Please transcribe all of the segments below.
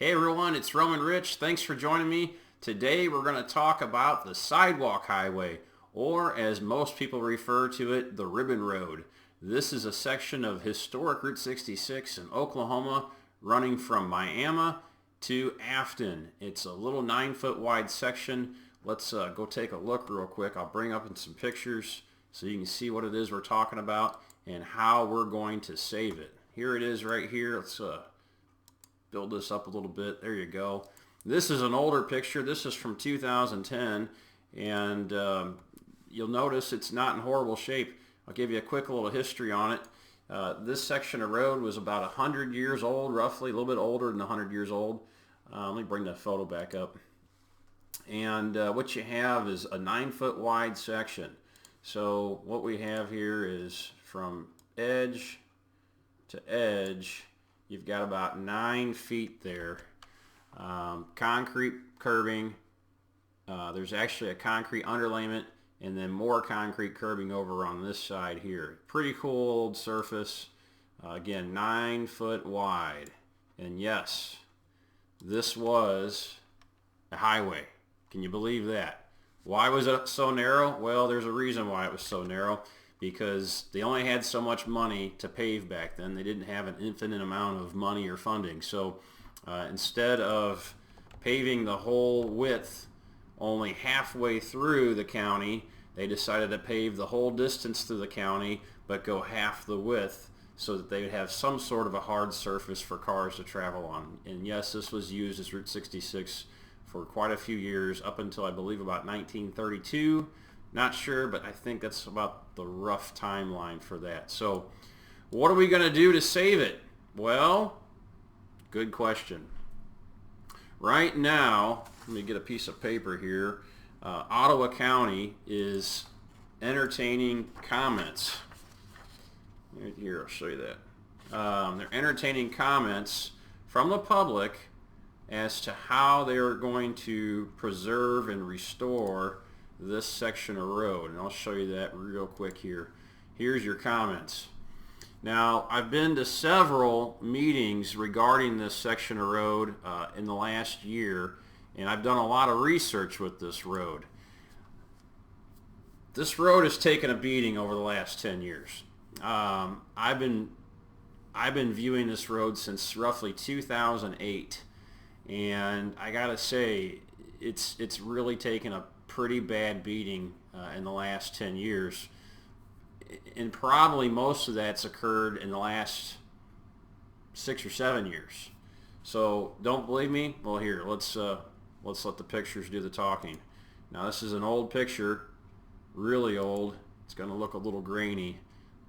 Hey everyone, it's Roman Rich. Thanks for joining me. Today we're going to talk about the Sidewalk Highway, or as most people refer to it, the Ribbon Road. This is a section of historic Route 66 in Oklahoma running from Miami to Afton. It's a little 9-foot wide section. Let's go take a look real quick. I'll bring up some pictures so you can see what it is we're talking about and how we're going to save it. Here it is right here. Let's build this up a little bit. There you go. This is an older picture. This is from 2010, and you'll notice it's not in horrible shape. I'll give you a quick little history on it. This section of road was about 100 years old, roughly, a little bit older than 100 years old. Let me bring that photo back up. And what you have is a 9-foot wide section. So what we have here is from edge to edge, you've got about 9 feet there. Concrete curbing. There's actually a concrete underlayment and then more concrete curbing over on this side here. Pretty cool old surface. Again, 9 foot wide. And yes, this was a highway. Can you believe that? Why was it so narrow? Well, there's a reason why it was so narrow. Because they only had so much money to pave back then. They didn't have an infinite amount of money or funding. So instead of paving the whole width only halfway through the county, they decided to pave the whole distance through the county but go half the width so that they would have some sort of a hard surface for cars to travel on. And yes, this was used as Route 66 for quite a few years, up until I believe about 1932. Not sure, but I think that's about the rough timeline for that. So what are we going to do to save it? Well, good question. Right now, let me get a piece of paper here. Ottawa County is entertaining comments. Right here, I'll show you that. They're entertaining comments from the public as to how they are going to preserve and restore this section of road, and I'll show you that real quick here. Here's your comments. Now, I've been to several meetings regarding this section of road in the last year, and I've done a lot of research with this road. This road has taken a beating over the last 10 years. I've been viewing this road since roughly 2008, and I gotta say, it's really taken a pretty bad beating in the last 10 years, and probably most of that's occurred in the last 6 or 7 years. So don't believe me? Well, here, let's let the pictures do the talking. Now, this is an old picture, really old. It's going to look a little grainy.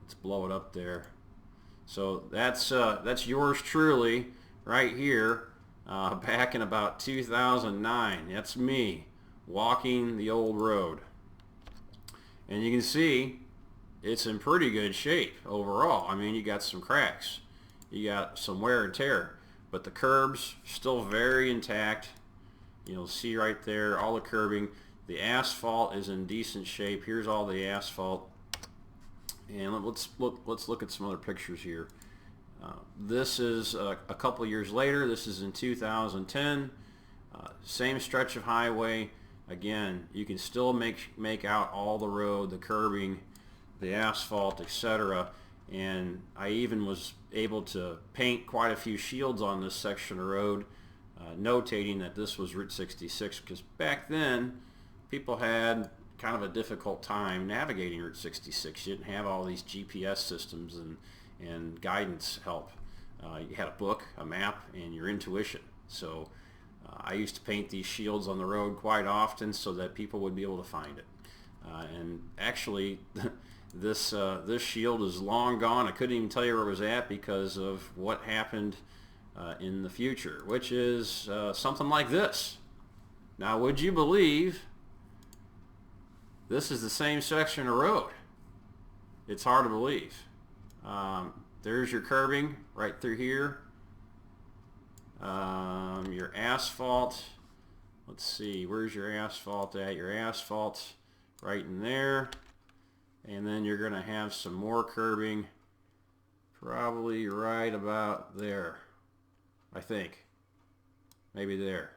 Let's blow it up there. So that's yours truly right here, back in about 2009. That's me walking the old road, and you can see it's in pretty good shape overall. I mean, you got some cracks, you got some wear and tear, but the curbs still very intact. You'll see right there all the curbing. The asphalt is in decent shape. Here's all the asphalt, and let's look at some other pictures here. This is a couple years later. This is in 2010. Same stretch of highway. Again, you can still make out all the road, the curbing, the asphalt, etc. And I even was able to paint quite a few shields on this section of road, notating that this was Route 66, because back then people had kind of a difficult time navigating Route 66. You didn't have all these GPS systems and guidance help. You had a book, a map, and your intuition. So I used to paint these shields on the road quite often so that people would be able to find it. And actually, this shield is long gone. I couldn't even tell you where it was at because of what happened in the future, which is something like this. Now, would you believe this is the same section of road? It's hard to believe. There's your curbing right through here. Your asphalt, let's see, where's your asphalt at? Your asphalt's right in there, and then you're going to have some more curbing probably right about there, I think. Maybe there.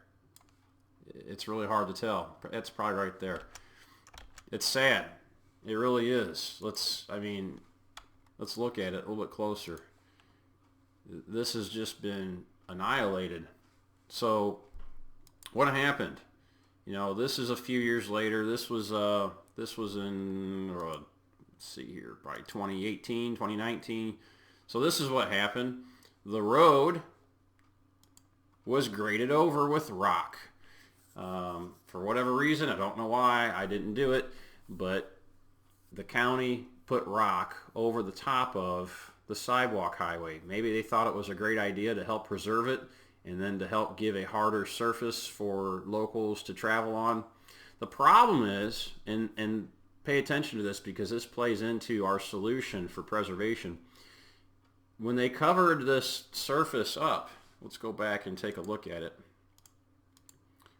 It's really hard to tell. It's probably right there. It's sad. It really is. Let's look at it a little bit closer. This has just been annihilated. So what happened? You know, this is a few years later. This was in let's see here, probably 2018, 2019. So this is what happened. The road was graded over with rock. For whatever reason, I don't know why, I didn't do it, but the county put rock over the top of the sidewalk highway. Maybe they thought it was a great idea to help preserve it and then to help give a harder surface for locals to travel on. The problem is, and pay attention to this because this plays into our solution for preservation. When they covered this surface up, let's go back and take a look at it.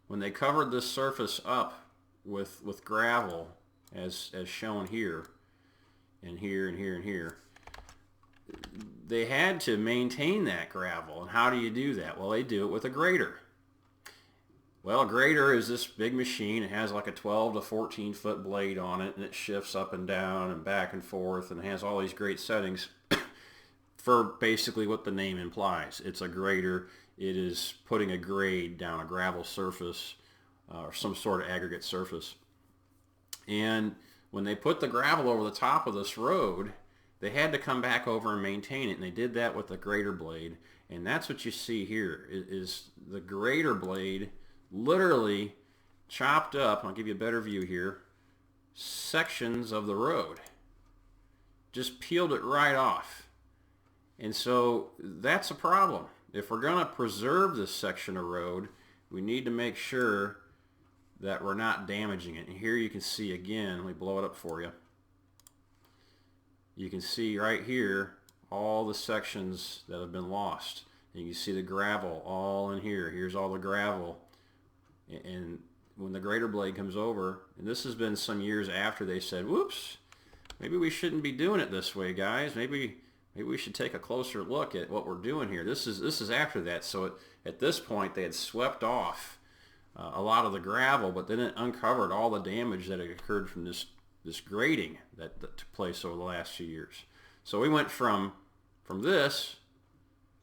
When they covered this surface up with gravel, as shown here, and here, and here, and here, they had to maintain that gravel. And how do you do that? Well, they do it with a grader. Well, a grader is this big machine. It has like a 12 to 14 foot blade on it, and it shifts up and down and back and forth, and it has all these great settings for basically what the name implies. It's a grader. It is putting a grade down a gravel surface or some sort of aggregate surface. And when they put the gravel over the top of this road, they had to come back over and maintain it, and they did that with the grader blade. And that's what you see here, is the grader blade literally chopped up, I'll give you a better view here, sections of the road. Just peeled it right off. And so that's a problem. If we're going to preserve this section of road, we need to make sure that we're not damaging it. And here you can see again, let me blow it up for you. You can see right here all the sections that have been lost. And you can see the gravel all in here. Here's all the gravel. And when the grader blade comes over, and this has been some years after they said, whoops, maybe we shouldn't be doing it this way, guys. Maybe we should take a closer look at what we're doing here. This is after that. So at this point, they had swept off a lot of the gravel, but then it uncovered all the damage that had occurred from this grading that took place over the last few years. So we went from this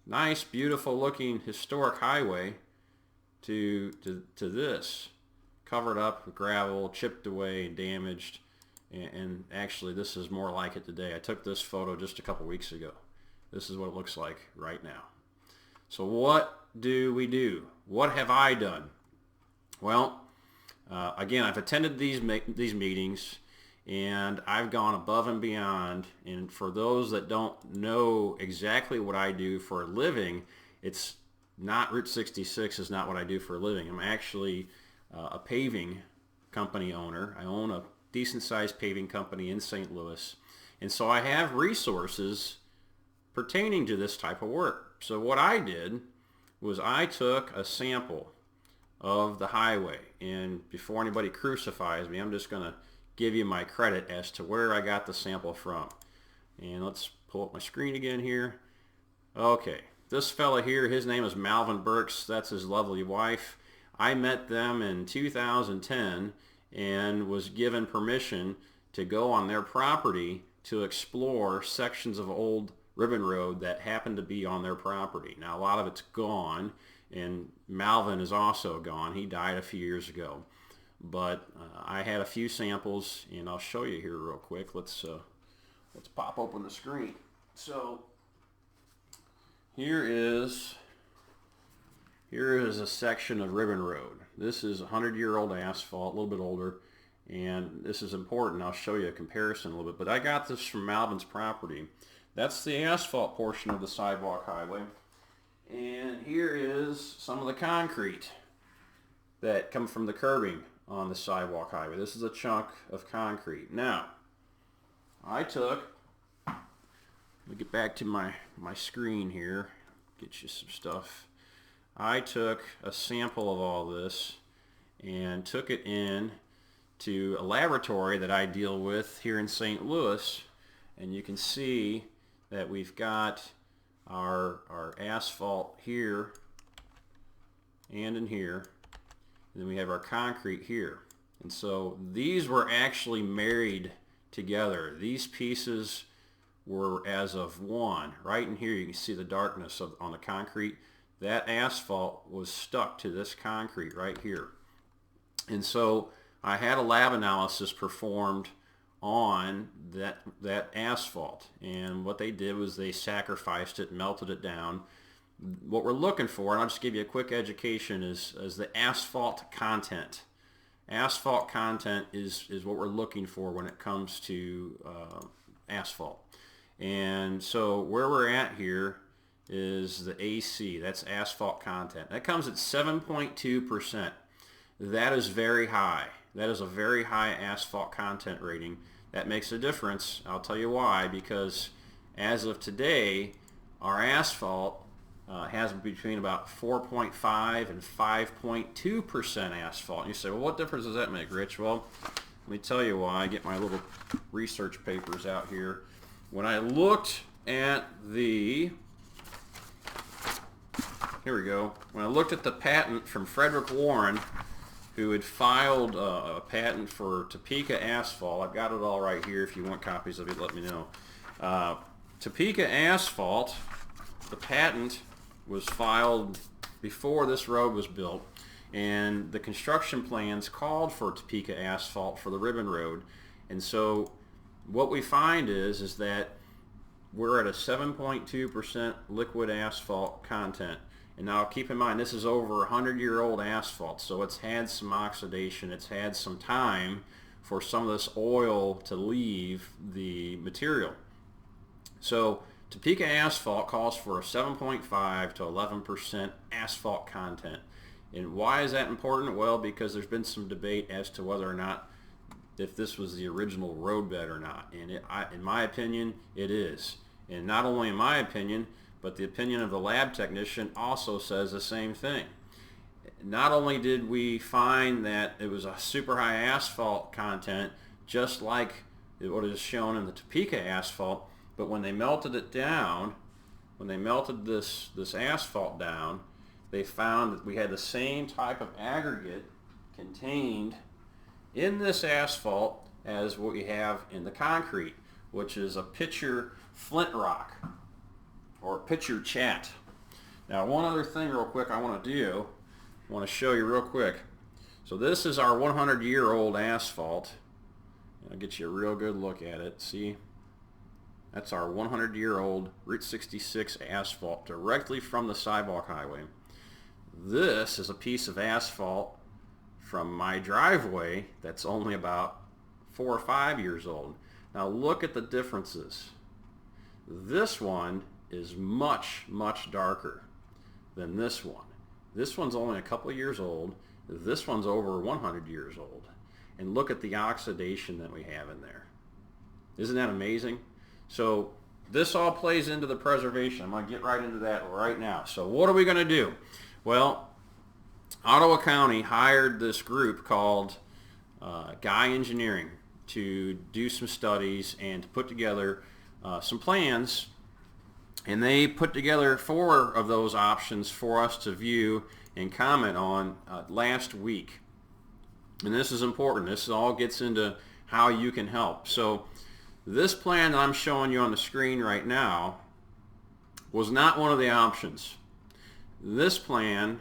nice, beautiful looking historic highway to this covered up with gravel, chipped away, damaged. And actually this is more like it today. I took this photo just a couple weeks ago. This is what it looks like right now. So what do we do? What have I done? Well, again, I've attended these meetings, and I've gone above and beyond. And for those that don't know exactly what I do for a living, it's not Route 66 is not what I do for a living. I'm actually a paving company owner. I own a decent-sized paving company in St. Louis, and so I have resources pertaining to this type of work. So what I did was I took a sample of the highway, and before anybody crucifies me, I'm just going to give you my credit as to where I got the sample from. And let's pull up my screen again here. Okay, this fella here, his name is Malvin Burks. That's his lovely wife. I met them in 2010 and was given permission to go on their property to explore sections of old ribbon road that happened to be on their property. Now, a lot of it's gone, and Malvin is also gone. He died a few years ago. But I had a few samples, and I'll show you here real quick. Let's pop open the screen. So here is a section of ribbon road. This is 100-year-old asphalt, a little bit older, and this is important. I'll show you a comparison a little bit. But I got this from Malvin's property. That's the asphalt portion of the sidewalk highway. And here is some of the concrete that come from the curbing on the sidewalk highway. This is a chunk of concrete. Now, let me get back to my screen here, get you some stuff. I took a sample of all this and took it in to a laboratory that I deal with here in St. Louis, and you can see that we've got our asphalt here and in here. And then we have our concrete here. And so these were actually married together. These pieces were as of one. Right in here you can see the darkness on the concrete. That asphalt was stuck to this concrete right here. And so I had a lab analysis performed on that asphalt, and what they did was they sacrificed it, melted it down. What we're looking for, and I'll just give you a quick education, is the asphalt content. Asphalt content is what we're looking for when it comes to asphalt. And so where we're at here is the AC, that's asphalt content. That comes at 7.2%. That is very high. That is a very high asphalt content rating. That makes a difference. I'll tell you why. Because as of today, our asphalt has between about 4.5 and 5.2% asphalt. And you say, well, what difference does that make, Rich? Well, let me tell you why. I get my little research papers out here. When I looked at the, here we go. When I looked at the patent from Frederick Warren, who had filed a patent for Topeka asphalt. I've got it all right here. If you want copies of it, let me know. Topeka asphalt, the patent was filed before this road was built, and the construction plans called for Topeka asphalt for the Ribbon Road. And so what we find is that we're at a 7.2% liquid asphalt content. And now keep in mind, this is over 100-year-old asphalt, so it's had some oxidation. It's had some time for some of this oil to leave the material. So Topeka asphalt calls for a 7.5 to 11% asphalt content. And why is that important? Well, because there's been some debate as to whether or not if this was the original roadbed or not. And in my opinion, it is. And not only in my opinion, but the opinion of the lab technician also says the same thing. Not only did we find that it was a super high asphalt content, just like what is shown in the Topeka asphalt, but when they melted it down, when they melted this asphalt down, they found that we had the same type of aggregate contained in this asphalt as what we have in the concrete, which is a pitcher flint rock, or pitcher chat. Now, one other thing real quick I want to do, I want to show you real quick. So this is our 100-year-old asphalt. I'll get you a real good look at it. See? That's our 100-year-old Route 66 asphalt directly from the sidewalk highway. This is a piece of asphalt from my driveway that's only about 4 or 5 years old. Now look at the differences. This one is much, much darker than this one. This one's only a couple of years old. This one's over 100 years old. And look at the oxidation that we have in there. Isn't that amazing? So this all plays into the preservation. I'm going to get right into that right now. So what are we going to do? Well, Ottawa County hired this group called Guy Engineering to do some studies and to put together some plans. And they put together 4 of those options for us to view and comment on last week. And this is important. This all gets into how you can help. So this plan that I'm showing you on the screen right now was not one of the options. This plan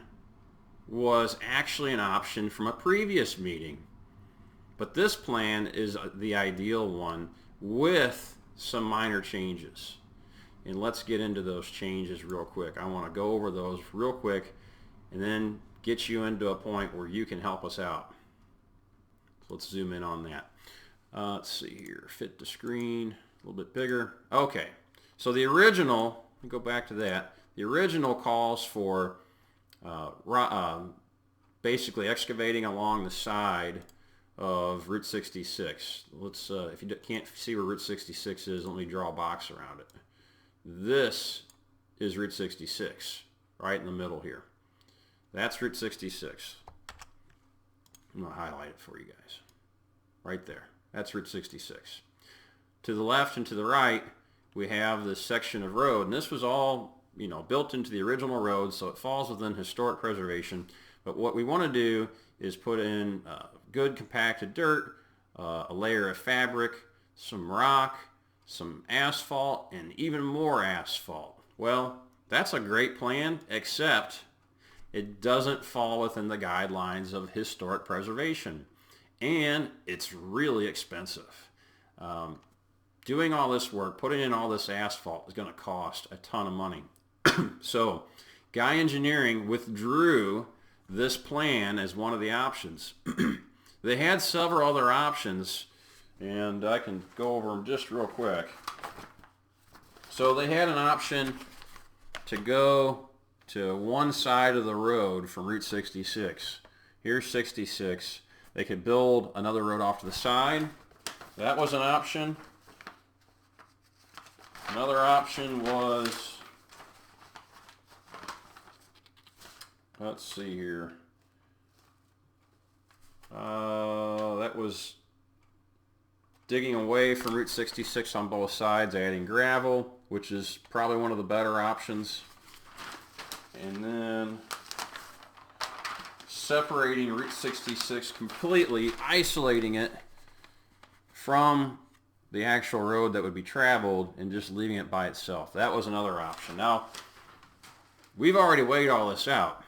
was actually an option from a previous meeting. But this plan is the ideal one with some minor changes. And let's get into those changes real quick. I want to go over those real quick and then get you into a point where you can help us out. So let's zoom in on that. Let's see here, fit the screen a little bit bigger. Okay, so the original, let me go back to that. The original calls for basically excavating along the side of Route 66. Let's, if you can't see where Route 66 is, let me draw a box around it. This is Route 66, right in the middle here. That's Route 66. I'm going to highlight it for you guys. Right there. That's Route 66. To the left and to the right, we have this section of road, and this was all built into the original road, so it falls within historic preservation. But what we want to do is put in good compacted dirt, a layer of fabric, some rock, some asphalt, and even more asphalt. Well, that's a great plan, except it doesn't fall within the guidelines of historic preservation, and it's really expensive. Doing all this work, putting in all this asphalt is going to cost a ton of money. So Guy Engineering withdrew this plan as one of the options. They had several other options, and I can go over them just real quick. So they had an option to go to one side of the road from Route 66. Here's 66. They could build another road off to the side. That was an option. Another option was, let's see here. That was digging away from Route 66 on both sides, adding gravel, which is probably one of the better options. And then separating Route 66 completely, isolating it from the actual road that would be traveled and just leaving it by itself. That was another option. Now, we've already weighed all this out.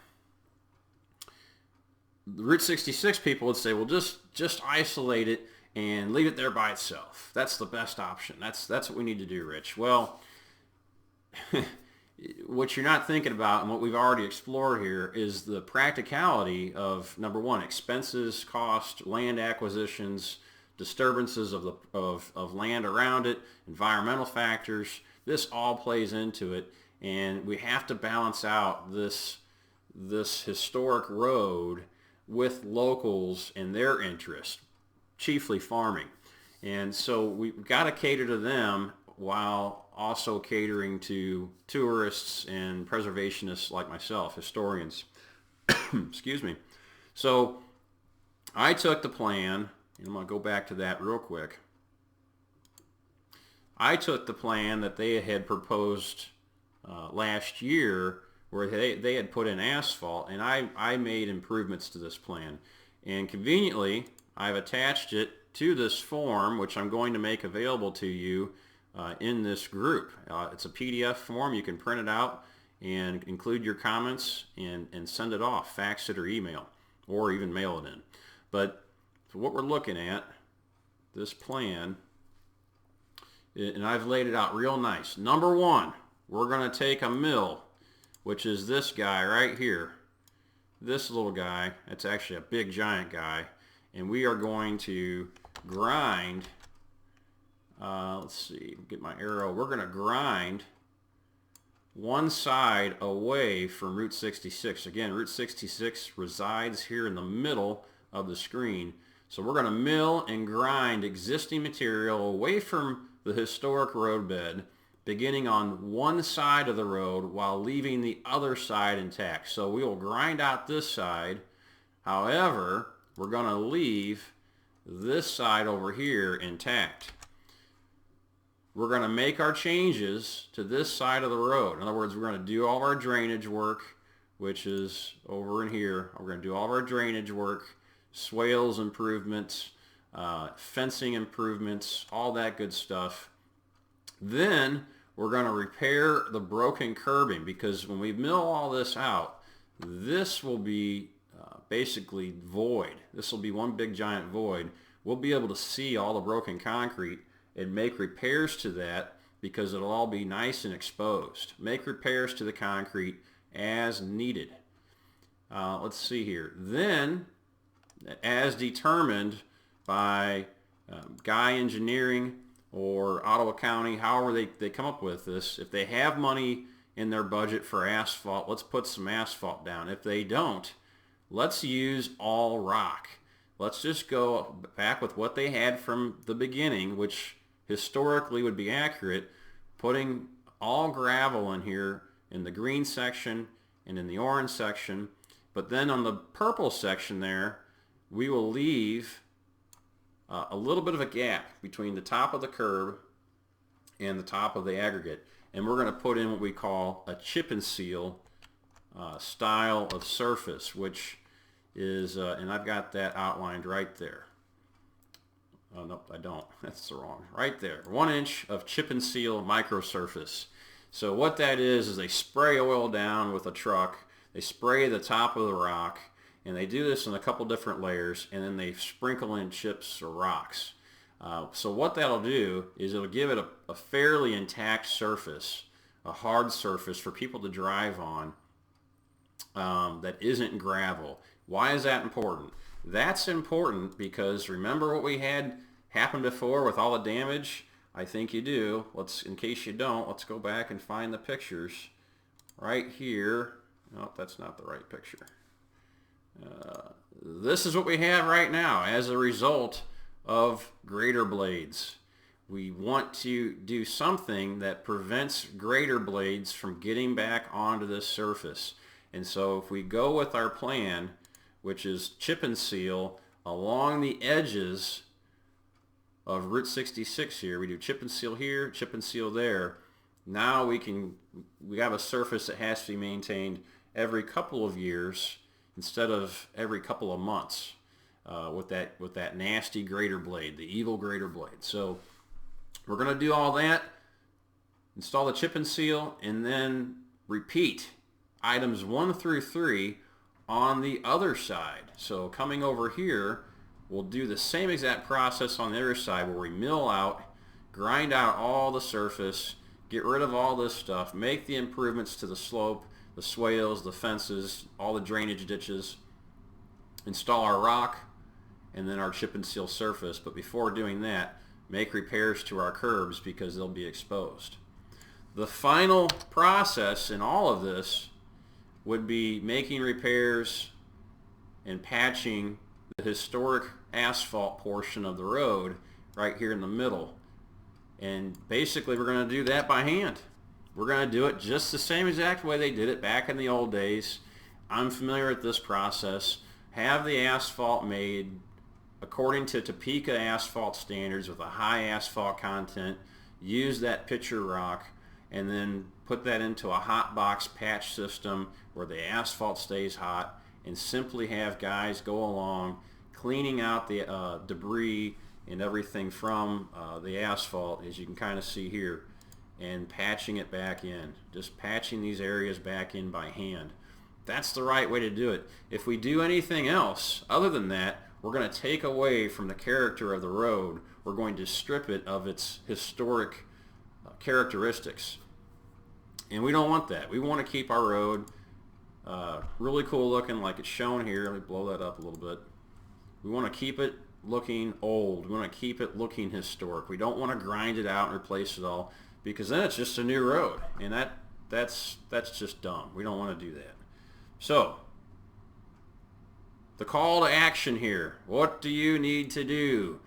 The Route 66 people would say, well, just isolate it and leave it there by itself. That's the best option. That's what we need to do, Rich. Well, what you're not thinking about, and what we've already explored here, is the practicality of, number one, expenses, cost, land acquisitions, disturbances of land around it, environmental factors. This all plays into it, and we have to balance out this historic road with locals and their interests, chiefly farming. And so we've got to cater to them while also catering to tourists and preservationists like myself, historians. Excuse me. So I took the plan, and I'm going to go back to that real quick. I took the plan that they had proposed last year, where they had put in asphalt, and I made improvements to this plan. And conveniently, I've attached it to this form, which I'm going to make available to you in this group. It's a PDF form. You can print it out and include your comments and send it off, fax it or email, or even mail it in. But so what we're looking at, this plan, and I've laid it out real nice. Number one, we're going to take a mill, which is this guy right here. This little guy, it's actually a big giant guy, and we are going to grind, let's see, get my arrow, we're going to grind one side away from Route 66. Again, Route 66 resides here in the middle of the screen. So we're going to mill and grind existing material away from the historic roadbed, beginning on one side of the road while leaving the other side intact. So we will grind out this side. However, we're going to leave this side over here intact. We're going to make our changes to this side of the road. In other words, we're going to do all of our drainage work, which is over in here. We're going to do all of our drainage work, swales improvements, fencing improvements, all that good stuff. Then we're going to repair the broken curbing, because when we mill all this out, this will be basically void. This will be one big giant void. We'll be able to see all the broken concrete and make repairs to that, because it'll all be nice and exposed. Make repairs to the concrete as needed. Let's see here. Then, as determined by Guy Engineering or Ottawa County, however they come up with this, if they have money in their budget for asphalt, let's put some asphalt down. If they don't, let's use all rock. Let's just go back with what they had from the beginning, which historically would be accurate, putting all gravel in here in the green section and in the orange section. But then on the purple section there, we will leave a little bit of a gap between the top of the curb and the top of the aggregate. and we're going to put in what we call a chip and seal style of surface, which is, and I've got that outlined right there. Oh, nope, I don't. That's the wrong. Right there. 1 inch of chip and seal microsurface. So what that is they spray oil down with a truck. They spray the top of the rock, and they do this in a couple different layers, and then they sprinkle in chips or rocks. So what that'll do is it'll give it a fairly intact surface, a hard surface for people to drive on that isn't gravel. Why is that important? That's important because remember what we had happen before with all the damage? I think you do. In case you don't, let's go back and find the pictures. Right here. Nope, that's not the right picture. This is what we have right now as a result of grader blades. We want to do something that prevents grader blades from getting back onto this surface. And so if we go with our plan, which is chip and seal along the edges of Route 66 here, we do chip and seal here, chip and seal there. Now we have a surface that has to be maintained every couple of years instead of every couple of months with that nasty grader blade, the evil grader blade. So we're going to do all that, install the chip and seal, and then repeat items 1 through 3 on the other side. So coming over here, we'll do the same exact process on the other side where we mill out, grind out all the surface, get rid of all this stuff, make the improvements to the slope, the swales, the fences, all the drainage ditches, install our rock, and then our chip and seal surface. But before doing that, make repairs to our curbs because they'll be exposed. The final process in all of this would be making repairs and patching the historic asphalt portion of the road right here in the middle. And basically we're going to do that by hand. We're going to do it just the same exact way they did it back in the old days. I'm familiar with this process. Have the asphalt made according to Topeka asphalt standards with a high asphalt content. Use that pitcher rock and then put that into a hot box patch system where the asphalt stays hot, and simply have guys go along cleaning out the debris and everything from the asphalt, as you can kind of see here, and patching it back in. Just patching these areas back in by hand. That's the right way to do it. If we do anything else other than that, we're going to take away from the character of the road. We're going to strip it of its historic characteristics. And we don't want that. We want to keep our road really cool looking like it's shown here. Let me blow that up a little bit. We want to keep it looking old. We want to keep it looking historic. We don't want to grind it out and replace it all, because then it's just a new road, and that's just dumb. We don't want to do that. So the call to action here, what do you need to do?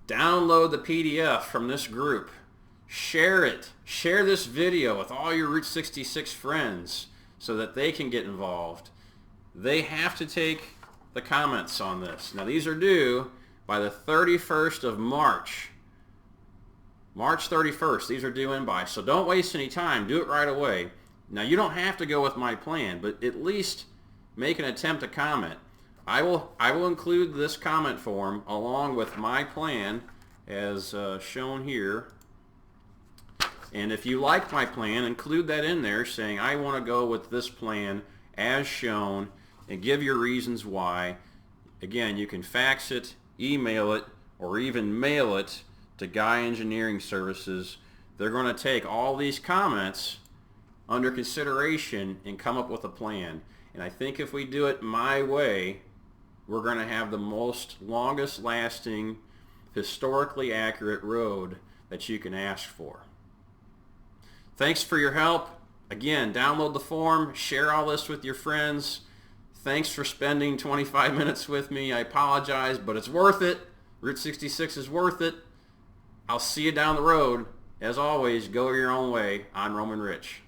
Download the PDF from this group. Share it. Share this video with all your Route 66 friends so that they can get involved. They have to take the comments on this. Now these are due by the 31st of March. March 31st, these are due in by. So don't waste any time. Do it right away. Now you don't have to go with my plan, but at least make an attempt to comment. I will include this comment form along with my plan as shown here. And if you like my plan, include that in there saying I want to go with this plan as shown, and give your reasons why. Again, you can fax it, email it, or even mail it to Guy Engineering Services. They're going to take all these comments under consideration and come up with a plan. And I think if we do it my way, we're going to have the longest lasting, historically accurate road that you can ask for. Thanks for your help. Again, download the form, share all this with your friends. Thanks for spending 25 minutes with me. I apologize, but it's worth it. Route 66 is worth it. I'll see you down the road. As always, go your own way. I'm Roman Rich.